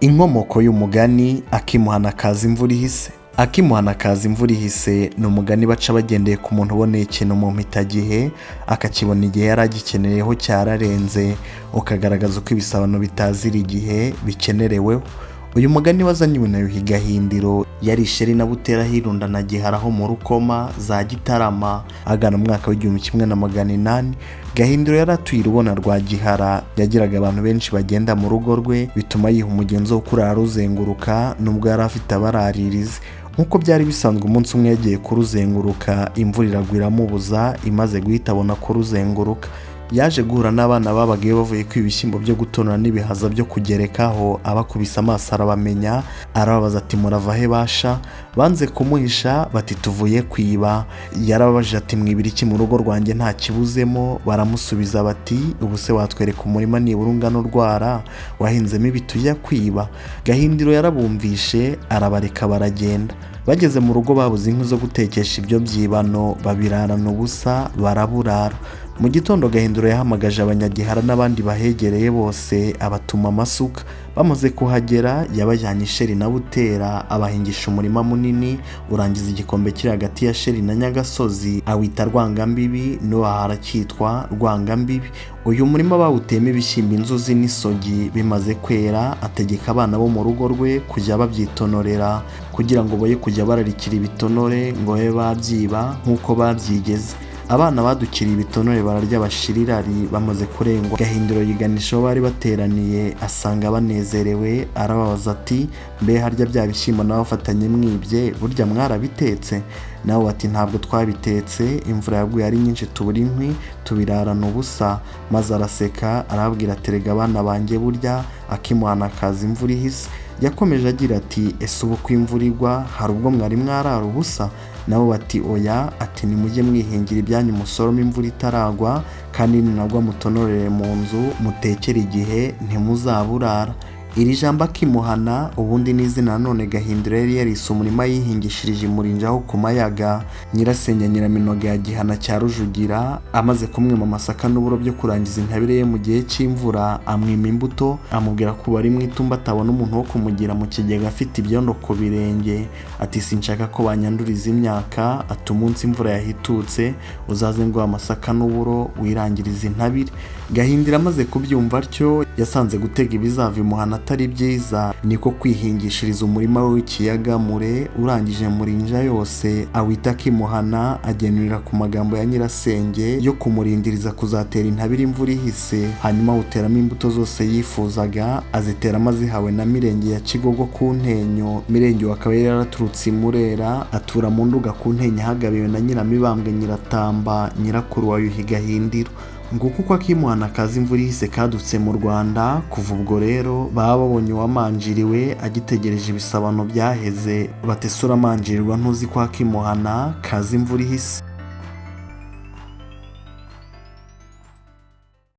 Inkomoko y'umugani akimuhana kaza imvura ihise. Akimuhana kaza imvura ihise ni umugani baca bagendeye ku muntu uboneye ikintu mu mpitagihe akakibona igihe yari agikeneyeho cyararenze, ukagaragaza uko ibisobanuro bitazira igihe bikenereweho. Uyu mugani wazanywe na Yuhi Gahindiro yari Isheri na Butera Hirunda na Gihara ho mu Rukoma za Gitarama agana mu mwaka w'1800. Gahindiro yari atuye Rubona rwa Gihara, yagiraga abantu benshi bagenda mu rugo rwe bituma yiha umugenzo wo kurara ruzenguruka nubwo yari afite abararirizi. Nkuko byari bisanzwe, umunsi umwe yagiye kuruzenguruka imvura iragwa iramubuza, imaze guhita abona kuruzenguruka. Yaje guhura n'abana babagaye bavuye ku ibishyimbo byo gutonora n'ibihaza byo kugerekaho, abakubise amaso arabamenya, arababaza ati murava he basha? Banze kumuhisha bati tuvuye kwiba. Yarababajije ati mwibira iki mu rugo rwanjye nta kibuzemo? Baramusubiza bati ubu se watwereka umurima nibura ungana urwara wahinzemo ibi tujya kwiba? Gahindiro yarabumvishe arabareka baragenda. Bageze mu rugo babuze inkwi zo gutekesha ibyo byibano, babirarana ubusa baraburara. Mu gitondo Gahindiro yahamagaje abanyagihara n'abandi bahegereye bose abatuma amasuka. Bamaze kuhagera yabajyanye Isheri na Butera abahingisha umurima munini urangiza igikombe kiri hagati ya Sheri na Nyagasozi awita Rwangambibi, n'uwo haracyitwa Rwangambibi. Uyu murima bawuteyemo ibishyimbo, inzuzi n'isogi. Bimaze kwera ategeka abana bo mu rugo rwe kujya babyitonorera kugira ngo boye kujya bararikira ibitonore ngo babe babyiba nk'uko babyigeze. Abana badukiriye ibitonore bararya bashirirari. Bamaze kurengwa Gahindiro yiganisha aho bari bateraniye asanga banezerewe, arababaza ati mbe harya bya bishyimbo n'abafatanye mwibye burya mwarabitetse? Nabo bati ntabwo twabitetse, imvura yaguye ari nyinshi tubura inkwi tubirarana ubusa. Maze araseka arababwira ati erega abana banjye burya akimuhana kaza imvura ihise. Yakomeje agira ati ese ubu ko imvura igwa hari ubwo mwari mwarara ubusa? Nabo bati oya, ati nimujye mwihingira ibyanyu musorome imvura itaragwa, kandi ninagwa mutonorere mu nzu mutekere igihe ntimuzaburara. Iri jambo akimuhana ubundi ni izina nanone Gahindiro yari yarise umurima yihingishirije imurinja aho ku mayaga. Nyirasenge Nyiraminoga ya Gihana cya Rujugira amaze kumwima amasaka n'uburo byo kurangiza intabire ye mu gihe cy'imvura, amwima imbuto, amubwira ko bari mu itumba atabona umuntu wo kumugira mu kigega afite ibyondo ku birenge. Ati sinshaka ko banyanduriza imyaka, ati umunsi imvura yahitutse uzaze ngo amasaka n'uburo wirangiriza intabire. Gahindiro amaze kubyumva atyo yasanze gutega ibizava imuhana atari byiza, niko kwihingishiriza umurima we w'ikiyaga mure urangije murinja yose awita akimuhana, agenurira ku magambo ya nyirasenge yo kumurindiriza kuzatera intabire imvura ihise. Hanyuma awuteramo imbuto zose yifuzaga, aziteramo azihawe na Mirenge ya Kigogo ku Ntenyo. Mirenge akaba yari yaraturutse i Murera atura mu Nduga ku Ntenyo ahagabiwe na Nyiramibambwe Nyiratamba, nyirakuru wa Yuhi Gahindiro. Nguko uko akimuhana kaza imvura ihise kadutse mu Rwanda. Kuva ubwo rero baba babonye uwamanjiriwe agitegereje ibisabano byaheze, batesura amanjirirwa ntuzi ko akimuhana kaza imvura ihise.